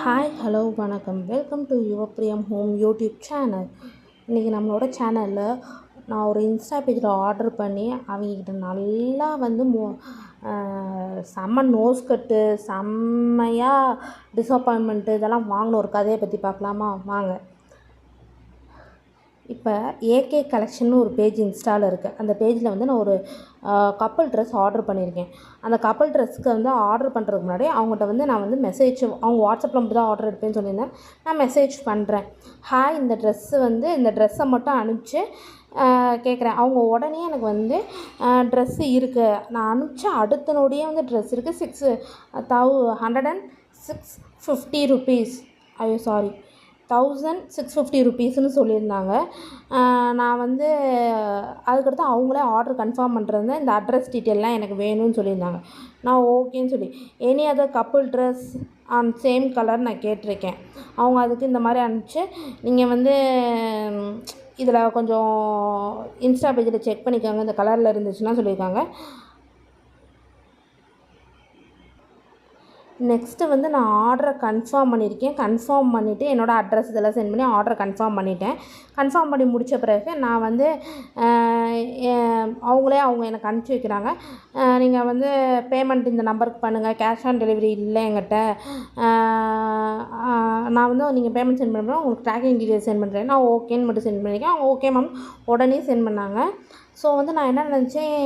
Hi hello வணக்கம். Welcome to your பிரியம் home YouTube channel. இன்றைக்கி நம்மளோட சேனலில் நான் ஒரு இன்ஸ்டா பேஜில் ஆர்டர் பண்ணி அவங்கக்கிட்ட நல்லா வந்து செம்ம நோஸ் கட்டு, செம்மையாக டிஸப்பாயின்மெண்ட்டு இதெல்லாம் வாங்கின ஒரு கதையை பற்றி பார்க்கலாமா? வாங்க. இப்போ ஏகே கலெக்ஷன் ஒரு பேஜ் இன்ஸ்டாவில் இருக்குது. அந்த பேஜில் வந்து நான் ஒரு கப்புள் ட்ரெஸ் ஆர்டர் பண்ணியிருக்கேன். அந்த கப்புள் ட்ரெஸ்க்கு வந்து ஆர்டர் பண்ணுறதுக்கு முன்னாடி அவங்ககிட்ட வந்து நான் வந்து மெசேஜ், அவங்க வாட்ஸ்அப்பில் மட்டும் தான் ஆர்டர் எடுப்பேன்னு சொல்லியிருந்தேன். நான் மெசேஜ் பண்ணுறேன், ஹாய் இந்த ட்ரெஸ்ஸை மட்டும் அனுப்பிச்சு கேட்குறேன். அவங்க உடனே எனக்கு வந்து ட்ரெஸ்ஸு இருக்குது, நான் அனுப்பிச்ச அடுத்த நொடியே வந்து ட்ரெஸ் இருக்குது, 1,650 ருபீஸ், 1,650 ருபீஸ்ன்னு சொல்லியிருந்தாங்க. நான் வந்து அதுக்கடுத்து அவங்களே ஆர்டர் கன்ஃபார்ம் பண்ணுறது, இந்த அட்ரஸ் டீட்டெயிலெலாம் எனக்கு வேணும்னு சொல்லியிருந்தாங்க. நான் ஓகேன்னு சொல்லி any other couple dress on same colour நான் கேட்டிருக்கேன். அவங்க அதுக்கு இந்த மாதிரி அனுப்பிச்சு, நீங்கள் வந்து இதில் கொஞ்சம் இன்ஸ்டா பேஜில் செக் பண்ணிக்கோங்க, இந்த கலரில் இருந்துச்சுன்னா சொல்லியிருக்காங்க. நெக்ஸ்ட்டு வந்து நான் ஆர்டரை கன்ஃபார்ம் பண்ணியிருக்கேன். கன்ஃபார்ம் பண்ணிவிட்டு என்னோடய அட்ரஸ் இதெல்லாம் சென்ட் பண்ணி ஆர்டரை கன்ஃபார்ம் பண்ணிட்டேன். கன்ஃபார்ம் பண்ணி முடித்த பிறகு நான் வந்து அவங்க எனக்கு அனுப்பிச்சி வைக்கிறாங்க, நீங்கள் வந்து பேமெண்ட் இந்த நம்பருக்கு பண்ணுங்கள், கேஷ் ஆன் டெலிவரி இல்லை என்கிட்ட, நான் வந்து நீங்கள் பேமெண்ட் சென்ட் பண்ணுறேன், உங்களுக்கு ட்ராக்கிங் டீட்டெயில்ஸ் சென்ட் பண்ணுறேன். நான் ஓகேன்னு மட்டும் சென்ட் பண்ணியிருக்கேன். அவங்க ஓகே மேம் உடனே சென்ட் பண்ணாங்க. ஸோ வந்து நான் என்ன நினச்சேன்,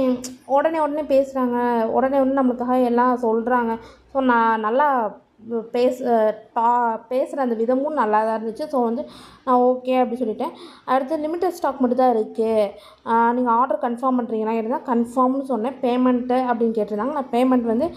உடனே பேசுகிறாங்க, உடனே நம்மளுக்காக எல்லாம் சொல்கிறாங்க. ஸோ நான் நல்லா பேசுகிற அந்த விதமும் நல்லா தான் இருந்துச்சு. ஸோ வந்து நான் ஓகே அப்படி சொல்லிட்டேன். அடுத்து லிமிட்டட் ஸ்டாக் மட்டும் தான் இருக்குது, நீங்கள் ஆர்டர் கன்ஃபார்ம் பண்ணுறீங்களா இருந்தால் கன்ஃபார்ம்னு சொன்னேன். பேமெண்ட்டு அப்படின்னு கேட்டிருந்தாங்க. நான் பேமெண்ட் வந்து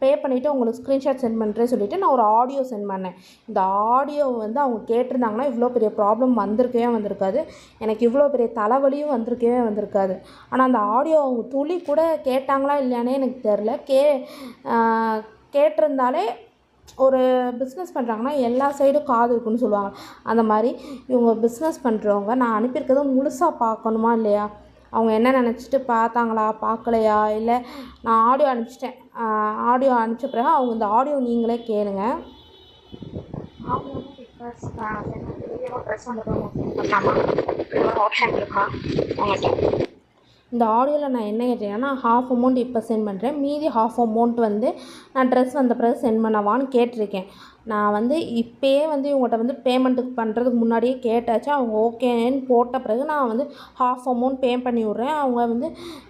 பே பண்ணிவிட்டு உங்களுக்கு ஸ்க்ரீன்ஷாட் சென்ட் பண்ணுறேன்னு சொல்லிவிட்டு நான் ஒரு ஆடியோ சென்ட் பண்ணேன். இந்த ஆடியோ வந்து அவங்க கேட்டிருந்தாங்கன்னா இவ்வளோ பெரிய ப்ராப்ளம் வந்திருக்காது, எனக்கு இவ்வளோ பெரிய தலைவலியும் வந்திருக்காது. ஆனால் அந்த ஆடியோ அவங்க துளி கூட கேட்டாங்களா இல்லையானே எனக்கு தெரில. கேட்டிருந்தாலே ஒரு பிஸ்னஸ் பண்ணுறாங்கன்னா எல்லா சைடும் காது இருக்குன்னு சொல்லுவாங்க. அந்த மாதிரி இவங்க பிஸ்னஸ் பண்ணுறவங்க நான் அனுப்பியிருக்கிறத முழுசாக பார்க்கணுமா இல்லையா, அவங்க என்ன நினச்சிட்டு பார்த்தாங்களா பார்க்கலையா, இல்லை நான் ஆடியோ அனுப்பிச்சிட்டேன், ஆடியோ அனுப்பிச்ச பிறகு அவங்க இந்த ஆடியோ நீங்களே கேளுங்க. ஆப்ஷன் இருக்கா உங்கள்கிட்ட? இந்த ஆடியோவில் நான் என்ன கேட்டேன்னா, ஹாஃப் அமௌண்ட் இப்போ சென்ட் பண்ணுறேன், மீதி ஹாஃப் அமௌண்ட் வந்து நான் ட்ரெஸ் வந்த பிறகு சென்ட் பண்ணவான்னு கேட்டிருக்கேன். நான் வந்து இப்போயே வந்து இவங்கள்ட்ட வந்து பேமெண்ட்டுக்கு பண்ணுறதுக்கு முன்னாடியே கேட்டாச்சு. அவங்க ஓகேன்னு போட்ட பிறகு நான் வந்து ஹாஃப் அமௌண்ட் பே பண்ணி விட்றேன். அவங்க வந்து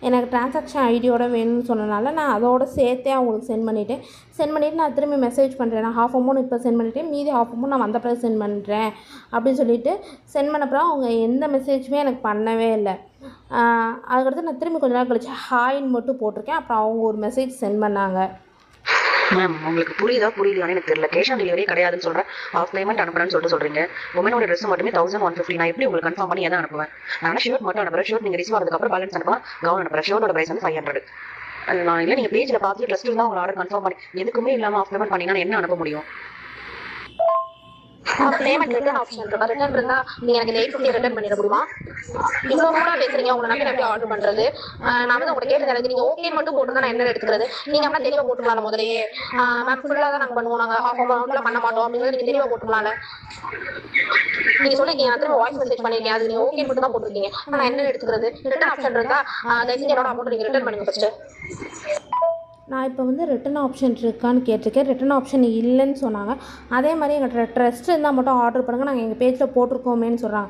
எனக்கு ட்ரான்சாக்ஷன் ஐடியோட வேணும்னு சொன்னனால நான் அதோடு சேர்த்தே அவங்களுக்கு சென்ட் பண்ணிவிட்டு நான் திரும்பி மெசேஜ் பண்ணுறேன், நான் ஹாஃப் அமௌண்ட் இப்போ சென்ட் பண்ணிவிட்டேன், மீதி ஹாஃப் அமௌண்ட் நான் வந்த பிறகு சென்ட் பண்ணுறேன் அப்படின்னு சொல்லிவிட்டு சென்ட் பண்ண பிறகு அவங்க எந்த மெசேஜுமே எனக்கு பண்ணவே இல்லை. அதுக்கடுத்து நான் திரும்பி கொஞ்ச நேரம் கழிச்சு ஹாய்ன்னு மட்டும் போட்டிருக்கேன். அப்புறம் அவங்க ஒரு மெசேஜ் சென்ட் பண்ணாங்க. மேம் உங்களுக்கு புரியுதான்னு எனக்கு தெரியல, கேஷ் ஆன் டெலிவரி கிடையாதுன்னு சொல்கிறேன், ஆஃப் பேமெண்ட் அனுப்புறேன்னு சொல்கிறீங்க. உமனோட ட்ரெஸ் மட்டுமே 1,150. நான் எப்படி உங்களுக்கு கன்ஃபார்ம் பண்ணி எதை அனுப்புவேன்? நான் ஷர்ட் மட்டும் அனுப்புறேன், ஷர்ட் நீங்கள் ரிசீவ் ஆனதுக்கப்புறம் பேலன்ஸ் அனுப்பலாம், கவுன் அனுப்புறேன். ஷர்ட்டோட ப்ரைஸ் வந்து 500. நான் இல்லை நீங்கள் பேஜில் பார்த்து ட்ரெஸ் தான் உங்களை ஆர்டர் கன்ஃபார்ம் பண்ணி எதுக்குமே இல்லாமல் ஆஃப் பேமெண்ட் பண்ணிங்கன்னா என்ன அனுப்ப முடியும்? பேமெண்ட் ரிட்டர்ன் ஆப்ஷன் இருக்கா? ரிட்டர்ன் இருந்தா நீங்க எனக்கு 850 ரிட்டர்ன் பண்ணிட முடியுமா? இவ்வளவு கூட பேசுறீங்க, உங்களை நம்பி எப்படி ஆர்டர் பண்றது? நான் வந்து உங்களை கேட்டது நீங்க ஓகே மட்டும் போட்டுருந்தா நான் என்ன எடுத்துக்கிறது? நீங்க அப்படின்னா தெளிவா போட்டுக்கலாம் முதலையே, மேம் ஃபுல்லா தான் நாங்க பண்ணுவோம், நாங்க ஹாஃப் அமௌண்ட்ல பண்ண மாட்டோம் அப்படிங்கிறது நீங்க தெளிவா போட்டுக்கலாம்ல. நீங்க சொல்லிருக்கீங்க, நான் திரும்ப வாய்ஸ் மெசேஜ் பண்ணிருக்கேன், அது நீங்க ஓகே மட்டும் தான் போட்டுருக்கீங்க. நான் என்ன எடுத்துக்கிறது? ரிட்டர்ன் ஆப்ஷன் இருந்தா என்னோட அமௌண்ட் நீங்க ரிட்டர்ன் பண்ணுங்க ஃபர்ஸ்ட். நான் இப்போ வந்து ரிட்டன் ஆப்ஷன் இருக்கான்னு கேட்டிருக்கேன். ரிட்டன் ஆப்ஷன் இல்லைன்னு சொன்னாங்க. அதே மாதிரி எங்கள் ட்ரெஸ் இருந்தால் மட்டும் ஆர்டர் பண்ணுங்கள், நாங்கள் எங்கள் பேஜில் போட்டிருக்கோமேன்னு சொல்கிறாங்க.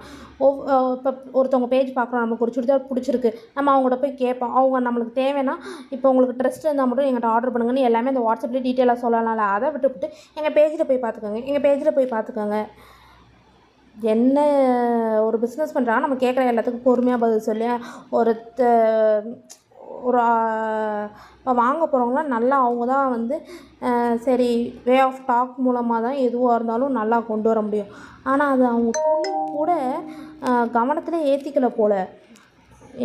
இப்போ ஒருத்தவங்க பேஜ் பார்க்குறோம், நமக்கு ஒரு சுடிதார் பிடிச்சிருக்கு, நம்ம அவங்கள்ட்ட போய் கேட்போம். அவங்க நம்மளுக்கு தேவைன்னா இப்போ உங்களுக்கு ட்ரெஸ் இருந்தால் மட்டும் எங்கள்கிட்ட ஆர்டர் பண்ணுங்கன்னு எல்லாமே இந்த வாட்ஸ்அப்லேயே டீட்டெயிலாக சொல்லலாம்ல. அதை விட்டுவிட்டு எங்கள் பேஜில் போய் பார்த்துக்கோங்க. என்ன ஒரு பிஸ்னஸ் பண்ணுறாங்க, நம்ம கேட்குற எல்லாத்துக்கும் பொறுமையாக பதில் சொல்லி இப்போ வாங்க போகிறவங்களாம் நல்லா அவங்க தான் வந்து சரி வே ஆஃப் டாக் மூலமாக தான் எதுவாக இருந்தாலும் நல்லா கொண்டு வர முடியும். ஆனால் அது அவங்க கூட கவனத்தில் ஏற்றிக்கல போல்.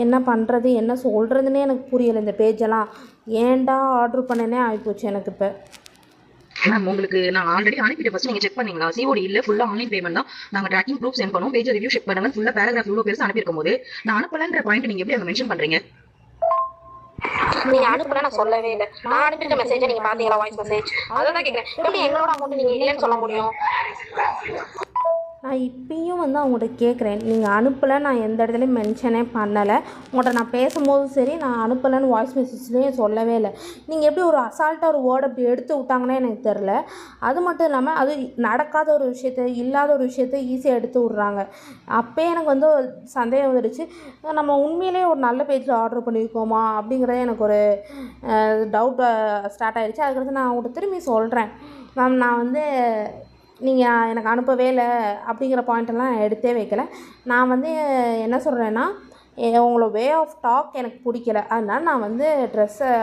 என்ன பண்ணுறது என்ன சொல்கிறதுனே எனக்கு புரியலை. இந்த பேஜெல்லாம் ஏன்டா ஆர்டர் பண்ணனே ஆகிப்போச்சு எனக்கு. இப்போ மேம் உங்களுக்கு நான் ஆல்ரெடி அனுப்பிட்டு ஃபர்ஸ்ட் நீங்கள் செக் பண்ணீங்களா? சிஓடி இல்லை, ஃபுல்லாக ஆன்லைன் பேமெண்ட் தான். நாங்கள் ட்ராக்கிங் ப்ரூஃப் சென்ட் பண்ணுவோம், பேஜ் ரிவ்யூ செக் பண்ணுங்க, ஃபுல்லாக பேராகிராஃப் இவ்வளோ பெருசு அனுப்பியிருக்கும் போது நான் அனுப்பலன்ற பாயிண்ட் நீங்கள் எப்படி அங்கே மென்ஷன் பண்ணுறீங்க? நீங்க அனுப்புனா நான் சொல்லவே இல்லை. நான் அனுப்பிட்ட மெசேஜை நீங்க பாத்தீங்களா? வாய்ஸ் மெசேஜ் அதான் கேட்குறேன். எப்படி எங்களோட அமௌண்ட் நீங்க இல்லைன்னு சொல்ல முடியும்? நான் இப்பயும் வந்து அவங்கள்ட்ட கேட்குறேன், நீங்கள் அனுப்பலை, நான் எந்த இடத்துலையும் மென்ஷனே பண்ணலை. உங்கள்கிட்ட நான் பேசும்போதும் சரி, நான் அனுப்பலைன்னு வாய்ஸ் மெசேஜ்லேயும் சொல்லவே இல்லை. நீங்கள் எப்படி ஒரு அசால்ட்டாக ஒரு வேர்டு அப்படி எடுத்து விட்டாங்கன்னே எனக்கு தெரில. அது மட்டும் இல்லாமல் அது நடக்காத ஒரு விஷயத்த, இல்லாத ஒரு விஷயத்த ஈஸியாக எடுத்து விட்றாங்க. அப்போயே எனக்கு வந்து ஒரு சந்தேகம் வந்துடுச்சு, நம்ம உண்மையிலேயே ஒரு நல்ல பேஜில் ஆர்டர் பண்ணியிருக்கோமா அப்படிங்கிறது எனக்கு ஒரு டவுட் ஸ்டார்ட் ஆகிடுச்சு. அதுக்கடுத்து நான் அவங்கள்ட்ட திரும்பி சொல்கிறேன், மேம் நான் வந்து நீங்கள் எனக்கு அனுப்பவே இல்லை அப்படிங்கிற பாயிண்டெல்லாம் எடுத்தே வைக்கல. நான் வந்து என்ன சொல்கிறேன்னா, உங்களோட வே ஆஃப் டாக் எனக்கு பிடிக்கல. அதனால் நான் வந்து ட்ரெஸ்ஸை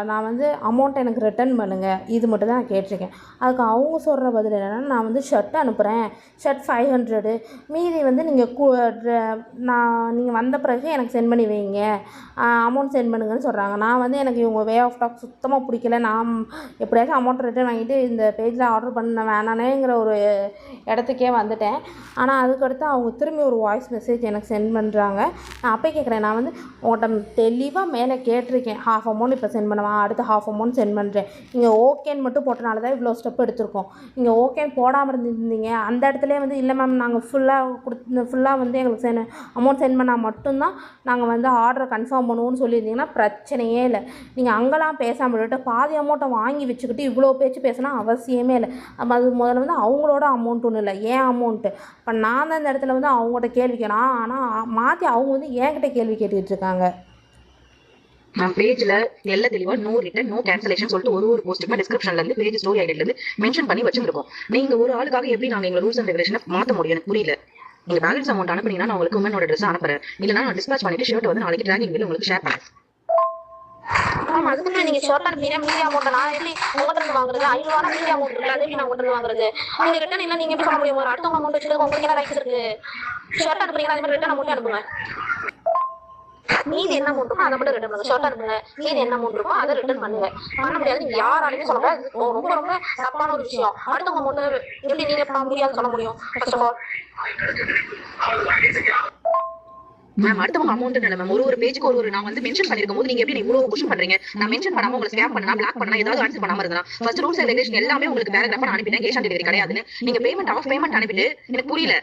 நான் வந்து அமௌண்ட்டை எனக்கு ரிட்டர்ன் பண்ணுங்கள், இது மட்டும் தான் நான் கேட்டிருக்கேன். அதுக்கு அவங்க சொல்கிற பதில் என்னென்னா, நான் வந்து ஷர்ட் அனுப்புகிறேன், ஷர்ட் 500, மீதி வந்து நீங்கள் வந்த பிறகு எனக்கு சென்ட் பண்ணி வைங்க, அமௌண்ட் சென்ட் பண்ணுங்கன்னு சொல்கிறாங்க. நான் வந்து எனக்கு இவங்க வே ஆஃப் டாக் சுத்தமாக பிடிக்கல. நான் எப்படியாச்சும் அமௌண்ட் ரிட்டர்ன் வாங்கிட்டு இந்த பேஜில் ஆர்டர் பண்ண வேணானேங்கிற ஒரு இடத்துக்கே வந்துட்டேன். ஆனால் அதுக்கடுத்து அவங்க திரும்பி ஒரு வாய்ஸ் மெசேஜ் எனக்கு சென்ட் பண்ணுறாங்க. நான் அப்போ கேட்குறேன், நான் வந்து உங்கள்கிட்ட தெளிவாக மேலே கேட்டிருக்கேன், ஹாஃப் அமௌண்ட் இப்போ சென்ட் பண்ணுவேன், அடுத்து ஹாஃப் அமௌண்ட் சென்ட் பண்ணுறேன். நீங்கள் ஓகேன்னு மட்டும் போட்டனால தான் இவ்வளோ ஸ்டெப் எடுத்திருக்கோம். நீங்கள் ஓகேன்னு போடாமல் இருந்திருந்தீங்க அந்த இடத்துலேயே வந்து, இல்லை மேம் நாங்கள் ஃபுல்லாக வந்து எங்களுக்கு அமௌண்ட் சென்ட் பண்ணால் மட்டும்தான் நாங்கள் வந்து ஆர்டரை கன்ஃபார்ம் பண்ணுவோம்னு சொல்லியிருந்தீங்கன்னா பிரச்சனையே இல்லை. நீங்கள் அங்கெல்லாம் பேசாமல் விட்டுட்டு பாதி அமௌண்ட்டை வாங்கி வச்சுக்கிட்டு இவ்வளோ பேச்சு பேசினா அவசியமே இல்லை. அது முதல்ல வந்து அவங்களோட அமௌண்ட் ஒன்றும் இல்லை, ஏன் அமௌண்ட்டு. இப்போ நான் தான் இந்த இடத்துல வந்து அவங்கள்ட்ட கேள்வி கேட்கணும், ஆனால் மாற்றி அவங்க வந்து என்கிட்ட கேள்வி கேட்டுக்கிட்டு இருக்காங்க. நான் பேஜ்ல எல்லா தெளிவா நோ ரிட்டன் நோ கேன்சலேஷன் சொல்லிட்டு ஒரு போஸ்ட்டுமே டிஸ்கிரிப்ஷன்ல இருந்து பேஜ் ஸ்டோரி ஐடியில இருந்து மென்ஷன் பண்ணி வச்சிருக்கோம். நீங்க ஒரு ஆளுக்காக எப்படி நாங்க எங்க ரூல்ஸ் அண்ட் ரெகுலேஷனை மாற்ற முடியும் எனக்கு புரியல. நீங்க பேலன்ஸ் அமௌண்ட் அனுப்புனீங்கன்னா நான் உங்களுக்கு உமனோட ட்ரெஸ் அனுப்புறேன், இல்லைன்னா நான் டிஸ்பேச் பண்ணிட்டு ஷர்ட் வந்து நாளைக்கு ட்ராகிங் பில் உங்களுக்கு ஷேர் பண்ணேன். ஆமா, அதுக்கு நீங்க ஷர்ட் அனுப்பினா மீதி அமௌண்ட் நான் எப்படி உங்கள்கிட்ட இருந்து வாங்குறது? 500 மீதி அமௌண்ட் இருக்கு, அதே நான் உங்கள்கிட்ட இருந்து வாங்குறது. நீங்க ரிட்டர்ன் இல்லை, நீங்க எப்படி சொல்ல முடியும்? ஒரு அடுத்தவங்க அமௌண்ட் வச்சுட்டு உங்களுக்கு என்ன ரைட்ஸ் இருக்கு? ஷர்ட் அனுப்புறீங்களா, அதே மாதிரி ரிட்டர்ன் அமௌண்ட் அனுப்புங்க. மீதி என்ன அமௌண்ட் இருக்கோ அதை மட்டும் ரிட்டர்ன் பண்ணுங்க. ஷர்ட் அனுப்புங்க, மீதி என்ன அமௌண்ட் இருக்கோ அதை ரிட்டர்ன் பண்ணுங்க. பண்ண முடியாது, நீங்க யாராலையும் சொல்ல முடியாது. ரொம்ப ரொம்ப தப்பான ஒரு விஷயம். அடுத்தவங்க அமௌண்ட் எப்படி நீங்க பண்ண முடியாது சொல்ல முடியும்? ஃபர்ஸ்ட் ஆஃப் ஆல் மேம் அடுத்தவங்க அமௌண்ட் இல்லை மேம். ஒரு பேஜுக்கு ஒரு நான் வந்து மென்ஷன் பண்ணிருக்கும் போது நீங்க எப்படி இவ்வளவு கொஸ்டின் பண்றீங்க? நான் மென்ஷன் பண்ணாம உங்களுக்கு ஸ்கேம் பண்ணா பிளாக் பண்ணா ஏதாவது ஆன்சர் பண்ணாம இருந்தா ஃபர்ஸ்ட் ரூல்ஸ் அண்ட் ரெகுலேஷன் எல்லாமே உங்களுக்கு பேராகிராஃபா அனுப்பிட்டேன், கேஷ் ஆன் டெலிவரி கிடையாதுன்னு. நீங்க பேமெண்ட் ஆஃப் பேமெண்ட் அனுப்பிட்டு எனக்கு புரியல.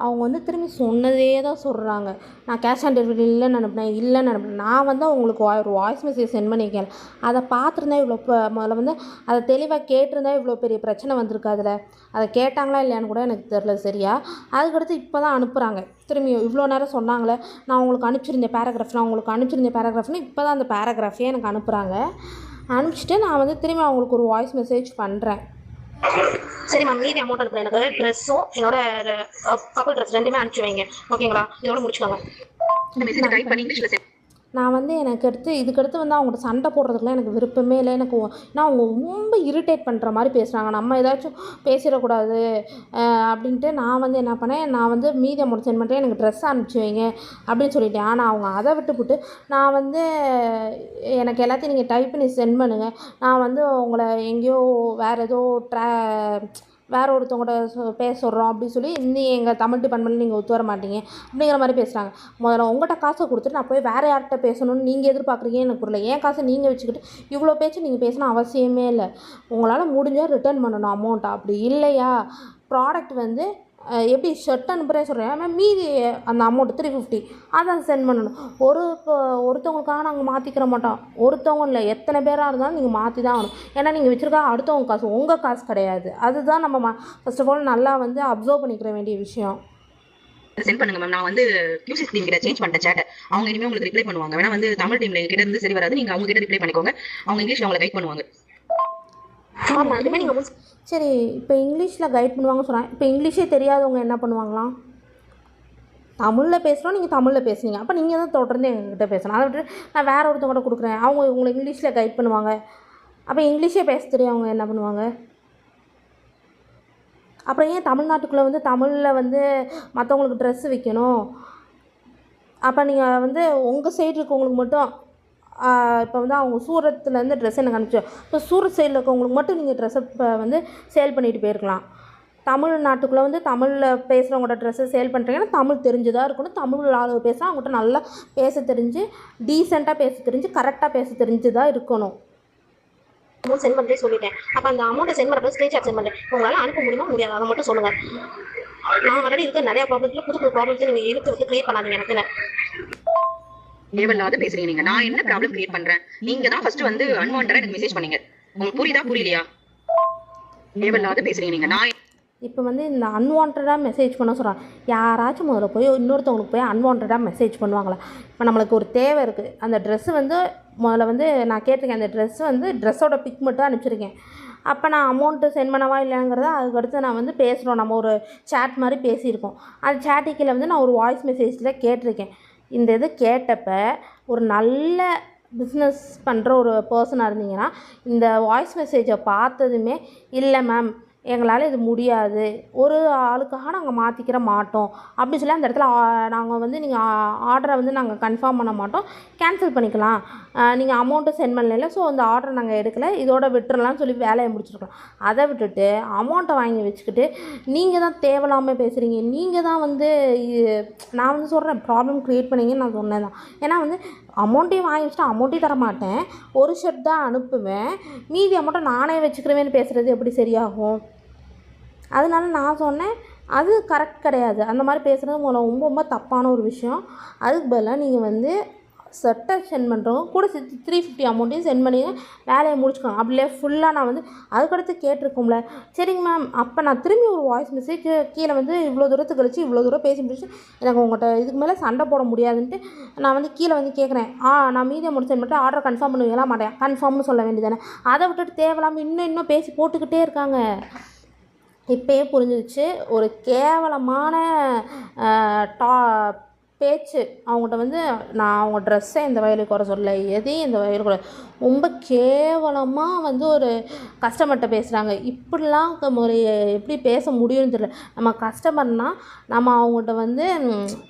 அவங்க வந்து திரும்பி சொன்னதே தான் சொல்கிறாங்க, நான் கேஷ் ஆன் டெலிவரி இல்லைன்னு அனுப்பினேன். நான் வந்து அவங்களுக்கு ஒரு வாய்ஸ் மெசேஜ் சென்ட் பண்ணியிருக்கேன். அதை பார்த்துருந்தா இவ்வளோ முதல்ல வந்து அதை தெளிவாக கேட்டிருந்தா இவ்வளோ பெரிய பிரச்சனை வந்திருக்கு. அதை கேட்டாங்களா இல்லையான்னு கூட எனக்கு தெரில சரியா. அதுக்கடுத்து இப்போ தான் அனுப்புகிறாங்க. திரும்பி இவ்வளோ நேரம் சொன்னாங்களே நான் உங்களுக்கு அனுப்பிச்சிருந்தேன் பேராகிராஃப்னு இப்போ தான் அந்த பேராகிராஃபே எனக்கு அனுப்புகிறாங்க. அனுப்பிச்சிட்டு நான் வந்து திரும்பி அவங்களுக்கு ஒரு வாய்ஸ் மெசேஜ் பண்ணுறேன். சரி மேம், மீதி அமௌண்ட் அனுப்புறேன். எனக்கு ட்ரெஸ்ஸும் என்னோட கப்பல் ட்ரெஸ் ரெண்டுமே அனுப்பிச்சு வைங்க, ஓகேங்களா? இதோட முடிச்சுக்கோங்க. இந்த மெசேஜ் டைப் பண்ணி இங்கிலீஷ்ல நான் வந்து இதுக்கடுத்து வந்து அவங்கள்ட்ட சண்டை போடுறதுக்குலாம் எனக்கு விருப்பமே இல்லை. நான் அவங்க ரொம்ப இரிட்டேட் பண்ணுற மாதிரி பேசுகிறாங்க. நம்ம ஏதாச்சும் பேசிடக்கூடாது அப்படின்ட்டு நான் வந்து என்ன பண்ணேன், நான் வந்து மீதி அமௌண்ட் சென்ட் பண்ணுறேன், எனக்கு ட்ரெஸ் அனுப்பிச்சி வைங்க அப்படின்னு சொல்லிட்டேன். ஆனால் அவங்க அதை விட்டுவிட்டு நான் வந்து எனக்கு எல்லாத்தையும் நீங்கள் டைப் பண்ணி சென்ட் பண்ணுங்கள், நான் வந்து உங்களை எங்கேயோ வேறு ஒருத்தவங்கள்ட்ட பேச சொல்கிறோம் அப்படின்னு சொல்லி எங்கள் தமிழ் டிபார்ட்மெண்ட்டில் நீங்கள் ஒத்து வர மாட்டீங்க அப்படிங்கிற மாதிரி பேசுகிறாங்க. முதல்ல உங்கள்கிட்ட காசை கொடுத்துட்டு நான் போய் வேறு யார்கிட்ட பேசணும்னு நீங்கள் எதிர்பார்க்குறீங்க எனக்கு புரியல. ஏன் காசை நீங்கள் வச்சுக்கிட்டு இவ்வளோ பேச்சு நீங்கள் பேசணும் அவசியமே இல்லை. உங்களால் முடிஞ்சால் ரிட்டர்ன் பண்ணணும் அமௌண்ட்டை. அப்படி இல்லையா ப்ராடக்ட் வந்து எப்படி ஷர்ட் அனுப்புகிறேன் சொல்கிறேன், ஆனால் மீதி அந்த அமௌண்ட்டு 350 அதை சென்ட் பண்ணணும். ஒருத்தவங்களுக்காக நாங்கள் மாற்றிக்கிற மாட்டோம். ஒருத்தவங்க இல்லை, எத்தனை பேராக இருந்தாலும் நீங்கள் மாற்றி தான் ஆகணும். ஏன்னா நீங்கள் வச்சுருக்கா அடுத்தவங்க காசு, உங்கள் காசு கிடையாது. அதுதான் நம்ம ஃபர்ஸ்ட் ஆஃப் ஆல் நல்லா வந்து அப்சர்வ் பண்ணிக்கிற வேண்டிய விஷயம். சென்ட் பண்ணுங்க மேம். நான் வந்து QC டீம் கிட்ட சேஞ்ச் பண்ணிட்டேன் சேட்டை. அவங்க இனிமேல் உங்களுக்கு ரிப்ளை பண்ணுவாங்க. வேணா வந்து தமிழ் டீம்ல கிட்ட இருந்து சரி வராது, நீங்க அவங்க கிட்ட ரிப்ளை பண்ணிக்கோங்க. அவங்க இங்கிலீஷ்ல உங்களை கைட் பண்ணுவாங்க. சரி, இப்போ இங்கிலீஷில் கைட் பண்ணுவாங்கன்னு சொன்னாங்க. இப்போ இங்கிலீஷே தெரியாதவங்க என்ன பண்ணுவாங்களாம்? தமிழில் பேசுகிறோம், நீங்கள் தமிழில் பேசுனீங்க, அப்போ நீங்கள் தான் தொடர்ந்து எங்ககிட்ட பேசணும். அதை விட்டு நான் வேறு ஒருத்தவங்க கொடுக்குறேன், அவங்க உங்களை இங்கிலீஷில் கைட் பண்ணுவாங்க. அப்போ இங்கிலீஷே பேச தெரியும் அவங்க என்ன பண்ணுவாங்க? அப்புறம் ஏன் தமிழ்நாட்டுக்குள்ளே வந்து தமிழில் வந்து மற்றவங்களுக்கு ட்ரெஸ்ஸு விற்கணும்? அப்போ நீங்கள் வந்து உங்கள் சைடு இருக்கவங்களுக்கு மட்டும் இப்போ வந்து அவங்க சூரத்துலேருந்து ட்ரெஸ் எனக்கு அனுப்பிச்சோம். இப்போ சூரத் சைடில் இருக்கவங்களுக்கு மட்டும் நீங்கள் ட்ரெஸ்ஸை வந்து சேல் பண்ணிட்டு போயிருக்கலாம். தமிழ்நாட்டுக்குள்ளே வந்து தமிழில் பேசுகிறவங்களோட ட்ரெஸ்ஸை சேல் பண்ணுறீங்கன்னா தமிழ் தெரிஞ்சுதான் இருக்கணும். தமிழ் ஆள் பேச அவங்ககிட்ட நல்லா பேச தெரிஞ்சு, டீசெண்டாக பேச தெரிஞ்சு, கரெக்டாக பேச தெரிஞ்சு தான் இருக்கணும். அமௌண்ட் சென்ட் பண்ணுறே சொல்லிட்டேன். அப்போ அந்த அமௌண்ட்டை சென்ட் பண்ணுறது ஸ்க்ரீன்ஷாட் சென்ட் பண்ணுறேன். உங்களால் அனுப்ப முடியுமா முடியாது, அதை மட்டும் சொல்லுங்கள். நான் ஆல்ரெடி இருக்க நிறைய ப்ராப்ளத்தில் புது புது ப்ராப்ளத்தை நீங்கள் இழுத்து வந்து கிரியேட் பண்ணாதீங்க எனக்கு. தேவையில்லாத பேசுறீங்க நீங்க. நான் என்ன ப்ராப்ளம் கிரியேட் பண்றேன்? நீங்க தான் ஃபர்ஸ்ட் வந்து அன்வான்டடா எனக்கு மெசேஜ் பண்ணீங்க. உங்களுக்கு புரியுதா புரியலையா? தேவையில்லாத பேசுறீங்க நீங்க. நான் இப்போ வந்து இந்த அன்வான்டாக மெசேஜ் பண்ண சொல்கிறாங்க. யாராச்சும் முதல்ல போய் இன்னொருத்தவங்களுக்கு போய் அன்வான்டாக மெசேஜ் பண்ணுவாங்களா? இப்போ நம்மளுக்கு ஒரு தேவை இருக்குது. அந்த ட்ரெஸ்ஸு வந்து முதல்ல வந்து நான் கேட்டிருக்கேன். அந்த ட்ரெஸ்ஸு வந்து ட்ரெஸ்ஸோட பிக் மட்டும் அனுப்பிச்சிருக்கேன். அப்போ நான் அமௌண்ட்டு சென்ட் பண்ணவா இல்லைங்கிறத அதுக்கடுத்து நான் வந்து பேசுகிறோம். நம்ம ஒரு சேட் மாதிரி பேசியிருக்கோம். அந்த சேட்டு கீழே வந்து நான் ஒரு வாய்ஸ் மெசேஜில் கேட்டிருக்கேன். இந்த இது கேட்டப்போ ஒரு நல்ல பிஸ்னஸ் பண்ணுற ஒரு பர்சனாக இருந்தீங்கன்னா இந்த வாய்ஸ் மெசேஜை பார்த்ததுமே, இல்லை மேம் எங்களால் இது முடியாது, ஒரு ஆளுக்காக நாங்கள் மாற்றிக்கிற மாட்டோம் அப்படின்னு சொல்லி அந்த இடத்துல நாங்கள் வந்து நீங்கள் ஆர்டரை வந்து நாங்கள் கன்ஃபார்ம் பண்ண மாட்டோம், கேன்சல் பண்ணிக்கலாம், நீங்கள் அமௌண்ட்டு சென்ட் பண்ணல, ஸோ அந்த ஆர்டரை நாங்கள் எடுக்கலை, இதோட விட்டுறலாம்னு சொல்லி வேலையை முடிச்சிருக்கலாம். அதை விட்டுட்டு அமௌண்ட்டை வாங்கி வச்சுக்கிட்டு நீங்கள் தான் தேவையில்லாமல் பேசுகிறீங்க. நீங்கள் தான் வந்து நான் வந்து சொல்கிறேன் ப்ராப்ளம் க்ரியேட் பண்ணீங்கன்னு நான் சொன்னேன் தான். ஏன்னா வந்து அமௌண்ட்டையும் வாங்கி வச்சுட்டு அமௌண்ட்டையும் தர மாட்டேன், ஒரு ஷர்ட் தான் அனுப்புவேன், மீதி அமௌண்ட்டை நானே வச்சுக்கிறவேன்னு பேசுகிறது எப்படி சரியாகும்? அதனால நான் சொன்னேன் அது கரெக்ட் கிடையாது. அந்த மாதிரி பேசுகிறது உங்களை ரொம்ப ரொம்ப தப்பான ஒரு விஷயம். அதுக்கு பதிலாக நீங்கள் வந்து ஷர்ட்டை சென்ட் பண்ணுறவங்க கூட சேர்த்து 350 அமௌண்ட்டையும் சென்ட் பண்ணி வேலையை முடிச்சுக்கோங்க. அப்படியே ஃபுல்லாக நான் வந்து அதுக்கடுத்து கேட்டிருக்கோம்ல, சரிங்க மேம் அப்போ நான் திரும்பி ஒரு வாய்ஸ் மெசேஜ் கீழே வந்து இவ்வளோ தூரத்துக்கு கழிச்சு இவ்வளோ தூரம் பேசி முடிச்சு எனக்கு உங்கள்கிட்ட இதுக்கு மேலே சண்டை போட முடியாதுன்ட்டு நான் வந்து கீழே வந்து கேட்குறேன். நான் மீதி அமௌண்ட் சென்ட் பண்ணிட்டு ஆர்டர் கன்ஃபார்ம் பண்ணுவீங்களா மாட்டேன், கன்ஃபார்ம்னு சொல்ல வேண்டியதானே. அதை விட்டுட்டு தேவையில்லாமல் இன்னும் பேசி போட்டுக்கிட்டே இருக்காங்க. இப்போயே புரிஞ்சிடுச்சு ஒரு கேவலமான பேச்சு. அவங்கள்ட்ட வந்து நான் அவங்க ட்ரெஸ்ஸை இந்த வயலுக்கு குறை சொல்லலை, எதையும் இந்த வயலுக்கு குறை, ரொம்ப கேவலமாக வந்து ஒரு கஸ்டமர்கிட்ட பேசுகிறாங்க. இப்படிலாம் ஒரு எப்படி பேச முடியும்னு தெரியல. நம்ம கஸ்டமர்னால் நம்ம அவங்கள்ட்ட வந்து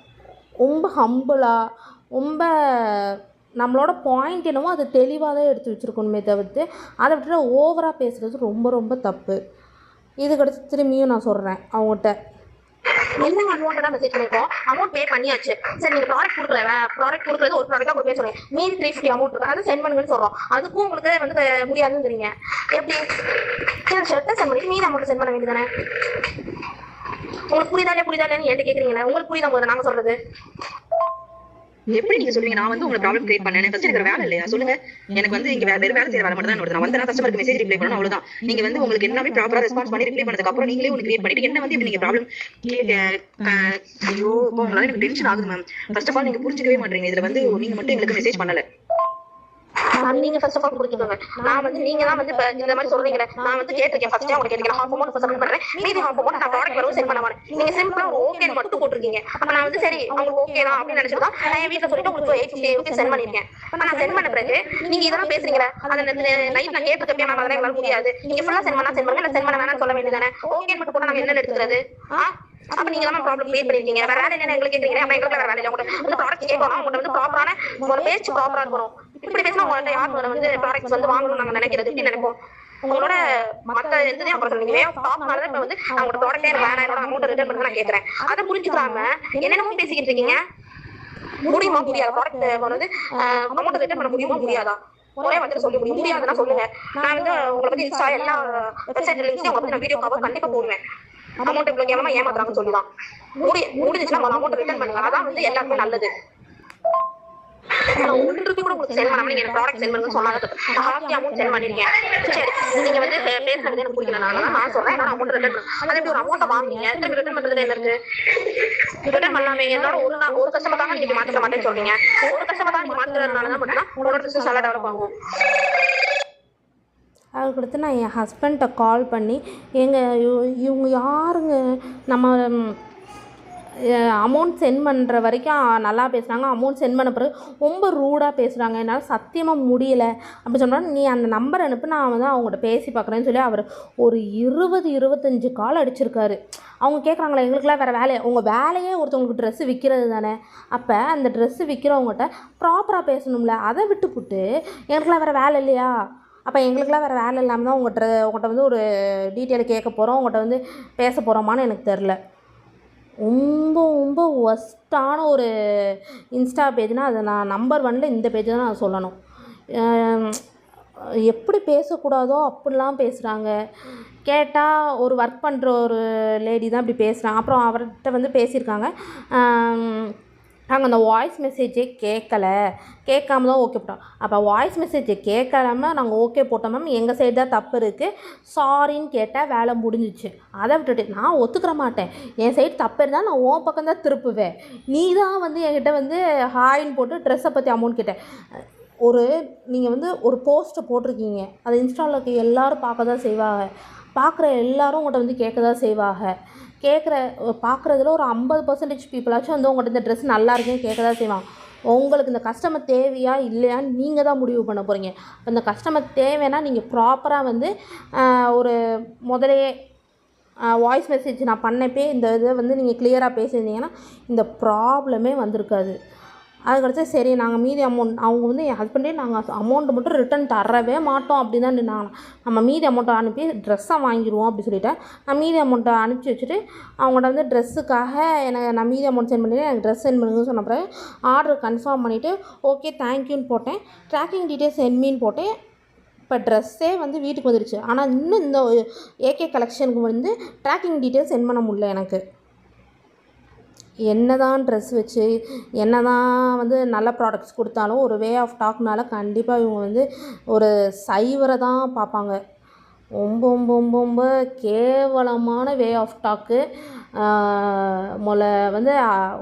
ரொம்ப ஹம்பிளாக ரொம்ப நம்மளோட பாயிண்ட் என்னவோ அதை தெளிவாக தான் எடுத்து வச்சுருக்கணுமே தவிர்த்து அதை விட்டுட்டு ஓவராக பேசுகிறது ரொம்ப ரொம்ப தப்பு. இதுக்கடுத்து திரும்பியும் நான் சொல்கிறேன் அவங்ககிட்ட என்ன அமௌண்ட் தான் மெசேஜ் பண்ணிருக்கோம், அமௌண்ட் பே பண்ணியாச்சு, சரி நீங்க ப்ராடக்ட் கொடுக்கல, ப்ராடக்ட் கொடுக்குறது ஒரு ப்ராடக்டா கொடுப்பே சொல்லுங்க, மீதி 350 அமௌண்ட் இருக்கு அதை சென்ட் பண்ணுங்கன்னு சொல்றோம். அதுக்கும் உங்களுக்கு வந்து முடியாதுங்கிறீங்க. எப்படி ஷர்ட்டை சென்ட் பண்ணி மீதி அமௌண்ட் சென்ட் பண்ண வேண்டியதானே? உங்களுக்கு புரியுதாலே என்கிட்ட கேட்குறீங்களா? உங்களுக்கு புரியுதா போது நாங்கள் சொல்றது? எப்படி நீங்க சொல்றீங்க நான் வந்து உங்களுக்கு ப்ராப்ளம் கிரியேட் பண்ணேன்? ஃபர்ஸ்ட் எனக்கு வேலை இல்லையா சொல்லுங்க. எனக்கு வந்து இங்க வேற வேலை செய்யற வேலை மட்டும் தான். நான் வந்து கஸ்டமருக்கு மெசேஜ் ரிப்ளை பண்ணணும் அவ்வளவுதான். நீங்க வந்து உங்களுக்கு எல்லாமே ப்ராப்பரா ரெஸ்பான்ஸ் பண்ணி ரிப்ளை பண்ணதுக்கு அப்புறம் நீங்களே ஒன்று கிரியேட் பண்ணிட்டு என்ன வந்து இப்படி நீங்க ப்ராப்ளம் ஐயோ இப்போ உங்களால எனக்கு டென்ஷன் ஆகுது மேம். ஃபர்ஸ்ட் ஆஃப் ஆல் நீங்க புரிஞ்சுக்கவே மாட்டீங்க. இதுல வந்து நீங்க மட்டும் எங்களுக்கு மெசேஜ் பண்ணல. நீங்க ஃபர்ஸ்ட் ஆஃப் ஆல் புரிஞ்சுக்கோங்க. நான் வந்து நீங்க தான் வந்து இந்த மாதிரி சொல்றீங்க. நான் வந்து கேட்டிருக்கேன், ஃபர்ஸ்ட் அவங்க கேட்டிருக்கேன், ஹாஃப் அமௌண்ட் சப்மிட் பண்றேன், மீதி ஹாஃப் அமௌண்ட் நான் ப்ராடக்ட் வரவும் சென்ட் பண்ண மாட்டேன். நீங்க சிம்பிளா ஓகே மட்டும் போட்டுருக்கீங்க. அப்ப நான் வந்து சரி அவங்களுக்கு ஓகே தான் அப்படின்னு நினைச்சதா நான் என் வீட்டுல சொல்லிட்டு உங்களுக்கு 850 rupees சென்ட் பண்ணிருக்கேன். அப்ப நான் சென்ட் பண்ண பிறகு நீங்க இதெல்லாம் பேசுறீங்களா? அதை நைட் நான் கேட்டுக்கப்பே நான் அதெல்லாம் எங்களால முடியாது, நீங்க ஃபுல்லா சென்ட் பண்ணா சென்ட் பண்ணுங்க, இல்லை சென்ட் பண்ண வேணாம்னு சொல்ல வேண்டியதானே? ஓகே மட்டும் போட்டா நாங்க என்ன எடுத்துக்கிறது? அப்ப நீங்க தான் ப்ராப்ளம் கிரியேட் பண்ணிருக்கீங்க. வேற வேலை என்ன எங்களுக்கு கேட்குறீங்க? அப்ப எங்களுக்கு வேற வேலை இல்லை. உங்களுக்கு வந்து ப்ராடக்ட் கேட்கணும், உங்கள்கிட்ட வந்து ப்ராப்பரான ஒரு பேச்சு ப்ராப்பரா இருக்கணும். இப்படி பேசினா உங்கள்கிட்ட யார் வந்து ப்ராடக்ட்ஸ் வந்து வாங்கணும்னு நாங்க நினைக்கிறது எப்படி நினைப்போம்? உங்களோட மற்ற எதுலையும் அப்புறம் சொல்லுவீங்க டாப்னால இப்ப வந்து அவங்களோட ப்ராடக்டே எனக்கு வேணாம், என்னோட அமௌண்ட் ரிட்டர்ன் பண்ண நான் கேட்கறேன். அதை புரிஞ்சுக்காம என்னென்னமோ பேசிக்கிட்டு இருக்கீங்க. முடியுமா முடியாது? ப்ராடக்ட் வந்து அமௌண்ட் ரிட்டர்ன் பண்ண முடியுமா முடியாதா? ஒரே வந்து சொல்ல முடியாதுன்னா சொல்லுங்க. நான் வந்து உங்களை பத்தி இன்ஸ்டா எல்லா வெப்சைட்ல லிங்க்ஸ் உங்களை பத்தி நான் வீடியோ கவர் கண்டிப்பா போடுவேன். அமௌண்ட் இவ்வளவு கேவலமா ஏமாத்துறாங்கன்னு சொல்லிதான் முடிஞ்சுச்சுன்னா அமௌண்ட் ரிட்டர்ன் பண்ணுங்க. அதான் வந்து எல்லாருமே நல்லது. ஒன்றுக்கு கூட உங்களுக்கு சென்ட் பண்ணாம நீங்க எனக்கு ப்ராடக்ட் சென்ட் பண்ணுங்க சொன்னாங்க. ஹாஃப் அமௌண்ட் சென்ட் பண்ணிருக்கேன். சரி நீங்க வந்து பேசுறது எனக்கு பிடிக்கல, நான் சொல்றேன் என்னோட அமௌண்ட் ரிட்டர்ன் பண்ணுங்க. அதே எப்படி ஒரு அமௌண்ட்டை வாங்குறீங்க திரும்பி ரிட்டர்ன் பண்றது என்ன இருக்கு? ரிட்டர்ன் பண்ணாம என்னோட ஒரு கஸ்டமர் தான் நீங்க மாத்திக்க மாட்டேன்னு சொல்றீங்க. ஒரு கஸ்டமர் தான் நீங்க மாத்துறதுனாலதான் மட்டும்தான் உங்களோட பிசினஸ் நல்லா டெவலப் ஆகும். அதுக்கடுத்து நான் என் ஹஸ்பண்ட்டை கால் பண்ணி இவங்க யாருங்க நம்ம அமௌண்ட் சென்ட் பண்ணுற வரைக்கும் நல்லா பேசுகிறாங்க, அமௌண்ட் சென்ட் பண்ண பிறகு ரொம்ப ரூடாக பேசுகிறாங்க, என்னால் சத்தியமாக முடியலை அப்படி சொன்னால் நீ அந்த நம்பர் அனுப்பு நான் வந்து அவங்கள்ட்ட பேசி பார்க்குறேன்னு சொல்லி அவர் ஒரு 20-25 கால் அடிச்சிருக்காரு. அவங்க கேட்குறாங்களா எங்களுக்குலாம் வேறு வேலையை, உங்கள் வேலையே ஒருத்தவங்களுக்கு ட்ரெஸ்ஸு விற்கிறது தானே, அப்போ அந்த ட்ரெஸ்ஸு விற்கிறவங்ககிட்ட ப்ராப்பராக பேசணும்ல, அதை விட்டுப்புட்டு எங்களுக்குலாம் வேறு வேலை இல்லையா அப்போ எங்களுக்கெல்லாம் வேறு வேலை இல்லாமல் தான் உங்கள்கிட்ட வந்து ஒரு டீட்டெயில் கேட்க போகிறோம், உங்கள்கிட்ட வந்து பேச போகிறோமான்னு எனக்கு தெரில. ரொம்ப ரொம்ப ஒஸ்ட்டான ஒரு இன்ஸ்டா பேஜ்னால் அது நான் நம்பர் 1 இந்த பேஜ் தான் நான் சொல்லணும். எப்படி பேசக்கூடாதோ அப்படிலாம் பேசுகிறாங்க. கேட்டால் ஒரு ஒர்க் பண்ணுற ஒரு லேடி தான் இப்படி பேசுகிறாங்க. அப்புறம் அவர்கிட்ட வந்து பேசியிருக்காங்க, நாங்கள் அந்த வாய்ஸ் மெசேஜே கேட்காம தான் ஓகே போட்டோம். அப்போ வாய்ஸ் மெசேஜை கேட்காம நாங்கள் ஓகே போட்டோம் மேம், எங்கள் சைடு தான் தப்பு இருக்குது, சாரின்னு கேட்டால் வேலை முடிஞ்சிச்சு. அதை விட்டுட்டு நான் ஒத்துக்கிற மாட்டேன், என் சைடு தப்பு இருந்தால் நான் உன் பக்கம் தான் திருப்புவேன். நீ தான் வந்து என்கிட்ட வந்து ஹாய்ன்னு போட்டு ட்ரெஸ்ஸை பற்றி அமௌண்ட் கேட்டேன். நீங்கள் வந்து ஒரு போஸ்ட்டை போட்டிருக்கீங்க, அதை இன்ஸ்டாவில் இருக்க எல்லோரும் பார்க்க தான் செய்வாங்க, பார்க்குற எல்லோரும் உங்கள்கிட்ட வந்து கேட்க தான் செய்வாங்க. பார்க்குறதுல ஒரு 50% பீப்புளாச்சும் வந்து உங்கள்கிட்ட இந்த ட்ரெஸ் நல்லா இருக்குன்னு கேட்க தான் செய்வாங்க. உங்களுக்கு இந்த கஸ்டமர் தேவையா இல்லையான்னு நீங்கள் தான் முடிவு பண்ண போகிறீங்க. இந்த கஸ்டமர் தேவைன்னா நீங்கள் ப்ராப்பராக வந்து ஒரு முதலையே வாய்ஸ் மெசேஜ் நான் பண்ணப்பே இந்த இதை வந்து நீங்கள் கிளியராக பேசியிருந்தீங்கன்னா இந்த ப்ராப்ளமே வந்திருக்காது. அதுக்கடுத்து சரி நாங்கள் மீதி அமௌண்ட், அவங்க வந்து என் ஹஸ்பண்டே நாங்கள் அமௌண்ட்டு மட்டும் ரிட்டன் தரவே மாட்டோம் அப்படி தான் நின்னாங்க. நம்ம மீதி அமௌண்ட்டை அனுப்பி ட்ரெஸ்ஸை வாங்கிடுவோம் அப்படி சொல்லிவிட்டேன். நான் மீதி அமௌண்ட்டை அனுப்பிச்சி வச்சுட்டு அவங்கள்ட்ட வந்து ட்ரெஸ்ஸுக்காக நான் மீதி அமௌண்ட் சென்ட் பண்ணிவிட்டு எனக்கு ட்ரெஸ் சென்ட் பண்ணுங்கன்னு சொன்ன பிறகு ஆர்டர் கன்ஃபார்ம் பண்ணிவிட்டு ஓகே தேங்க்யூன்னு போட்டேன், ட்ராக்கிங் டீட்டெயில்ஸ் சென்ட்மின்னு போட்டேன். இப்போ ட்ரெஸ்ஸே வந்து வீட்டுக்கு வந்துடுச்சு. ஆனால் இன்னும் இந்த ஏகே கலெக்ஷனுக்கு வந்து ட்ராக்கிங் டீட்டெயில்ஸ் சென்ட் பண்ண முடியல எனக்கு. என்ன தான் ட்ரெஸ் வச்சு என்ன தான் வந்து நல்ல ப்ராடக்ட்ஸ் கொடுத்தாலும் ஒரு வே ஆஃப் டாக்னால கண்டிப்பாக இவங்க வந்து ஒரு சைவரை தான் பார்ப்பாங்க. ரொம்ப ரொம்ப ரொம்ப ரொம்ப கேவலமான வே ஆஃப் டாக்கு. வந்து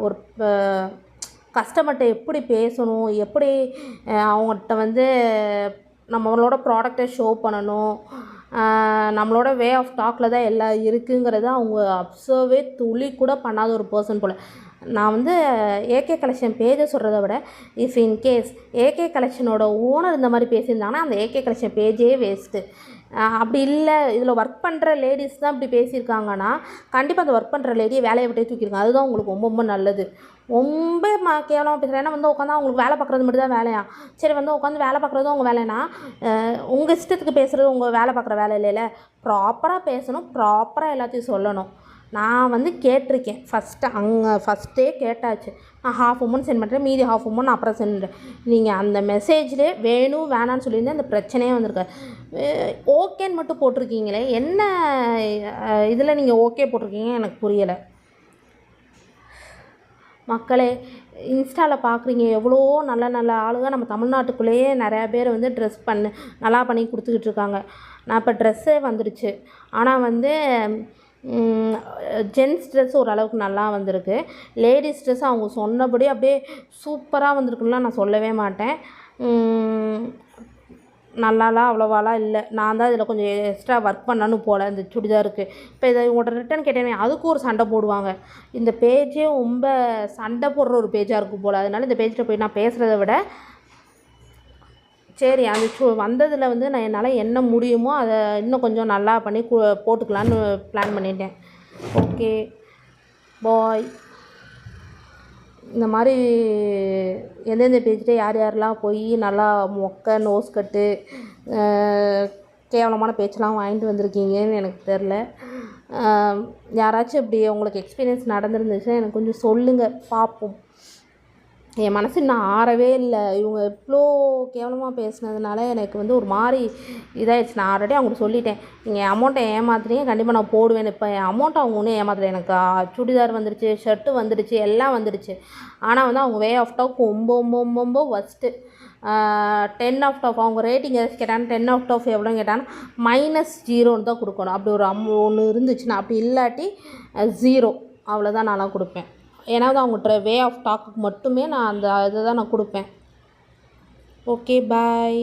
ஒரு கஸ்டமர்கிட்ட எப்படி பேசணும், எப்படி அவங்கள்ட்ட வந்து நம்மளோட ப்ராடக்டை ஷோ பண்ணணும், நம்மளோட வே ஆஃப் டாக்கில் தான் எல்லாம் இருக்குங்கிறத அவங்க அப்சர்வே துளி கூட பண்ணாத ஒரு பர்சன் போல். நான் வந்து ஏகே கலெக்ஷன் பேஜை சொல்கிறத விட இஃப் இன்கேஸ் ஏகே கலெக்ஷனோட ஓனர் இந்த மாதிரி பேசியிருந்தாங்கன்னா அந்த ஏகே கலெக்ஷன் பேஜே வேஸ்ட்டு. அப்படி இல்லை இதில் ஒர்க் பண்ணுற லேடிஸ் தான் இப்படி பேசியிருக்காங்கன்னா கண்டிப்பாக அந்த ஒர்க் பண்ணுற லேடியை வேலையை விட்டே தூக்கியிருக்காங்க. அதுதான் உங்களுக்கு ரொம்ப ரொம்ப நல்லது. ரொம்ப கேவலமாக பேசுகிறேன். ஏன்னா வந்து உட்காந்து அவங்களுக்கு வேலை பார்க்குறது மட்டும் தான் வேலையா? சரி வந்து உட்காந்து வேலை பார்க்குறதும் உங்கள் வேலைனா உங்கள் இஷ்டத்துக்கு பேசுகிறது உங்கள் வேலை பார்க்குற வேலை இல்லைல்ல. ப்ராப்பராக பேசணும், ப்ராப்பராக எல்லாத்தையும் சொல்லணும். நான் வந்து கேட்டிருக்கேன், ஃபஸ்ட்டே கேட்டாச்சு. நான் ஹாஃப் அமௌண்ட் சென்ட் பண்ணுறேன், மீதி ஹாஃப் அமௌண்ட் நான் அப்புறம் சென்ட் பண்ணுறேன். நீங்கள் அந்த மெசேஜ்லேயே வேணும் வேணான்னு சொல்லியிருந்தேன் அந்த பிரச்சனையே வந்திருக்காது. ஓகேன்னு மட்டும் போட்டிருக்கீங்களே, என்ன இதில் நீங்கள் ஓகே போட்டிருக்கீங்க எனக்கு புரியலை. மக்களே, இன்ஸ்டாவில் பார்க்குறீங்க எவ்வளோ நல்ல நல்ல ஆளுங்க நம்ம தமிழ்நாட்டுக்குள்ளேயே நிறையா பேர் வந்து ட்ரெஸ் நல்லா பண்ணி கொடுத்துக்கிட்டு இருக்காங்க. நான் இப்போ ட்ரெஸ்ஸே வந்துடுச்சு. ஆனால் வந்து ஜென்ஸ் ட்ரெஸ் ஓரளவுக்கு நல்லா வந்திருக்கு. லேடிஸ் ட்ரெஸ் அவங்க சொன்னபடி அப்படியே சூப்பராக வந்திருக்குலாம் நான் சொல்லவே மாட்டேன். நல்லாலாம் அவ்வளோவாலாம் இல்லை. நான் தான் இதில் கொஞ்சம் எக்ஸ்ட்ரா ஒர்க் பண்ணணும் போல் இந்த சுடிதாருக்கு. இப்போ இதை உங்கள்கிட்ட ரிட்டன் கேட்டேனே அதுக்கும் ஒரு சண்டை போடுவாங்க. இந்த பேஜே ரொம்ப சண்டை போடுற ஒரு பேஜாக இருக்கும் போல். அதனால இந்த பேஜில் போய் நான் பேசுகிறத விட சரி அந்த வந்ததில் வந்து நான் என்னால் என்ன முடியுமோ அதை இன்னும் கொஞ்சம் நல்லா பண்ணி போட்டுக்கலான்னு பிளான் பண்ணிட்டேன். Okay bye. இந்த மாதிரி எந்தெந்த பேஜ்கிட்ட யார் யாரெல்லாம் போய் நல்லா மொக்க நோஸ் கட்டு கேவலமான பேச்செல்லாம் வாங்கிட்டு வந்திருக்கீங்கன்னு எனக்கு தெரில. யாராச்சும் இப்படி உங்களுக்கு எக்ஸ்பீரியன்ஸ் நடந்துருந்துச்சுன்னா எனக்கு கொஞ்சம் சொல்லுங்கள், பார்ப்போம். என் மனசு இன்னும் ஆறவே இல்லை. இவங்க இவ்வளோ கேவலமாக பேசுனதுனால எனக்கு வந்து ஒரு மாதிரி இதாகிடுச்சு. நான் ஆல்ரெடி அவங்களுக்கு சொல்லிட்டேன், நீங்கள் அமௌண்ட்டை ஏமாத்துறீங்க, கண்டிப்பாக நான் போடுவேன். இப்போ என் அமௌண்ட்டை அவங்க ஒன்றும் ஏமாத்துறேன். எனக்கு சுடிதார் வந்துடுச்சு, ஷர்ட்டு வந்துடுச்சு, எல்லாம் வந்துடுச்சு. ஆனால் வந்து அவங்க வே ஆஃப் டாக் ரொம்ப ரொம்ப ரொம்ப ஒஸ்ட்டு. 10 out of அவங்க ரேட்டிங் ஏதாச்சும் கேட்டாங்கன்னா 10 out of எவ்வளோன்னு கேட்டாங்கன்னா -0 தான் கொடுக்கணும். அப்படி ஒரு ஒன்று இருந்துச்சுன்னா, அப்படி இல்லாட்டி 0 அவ்வளோதான் நான்லாம் கொடுப்பேன். ஏன்னா வந்து அவங்க வே ஆஃப் டாக்குக்கு மட்டுமே நான் அந்த இதை தான் நான் கொடுப்பேன். Okay bye.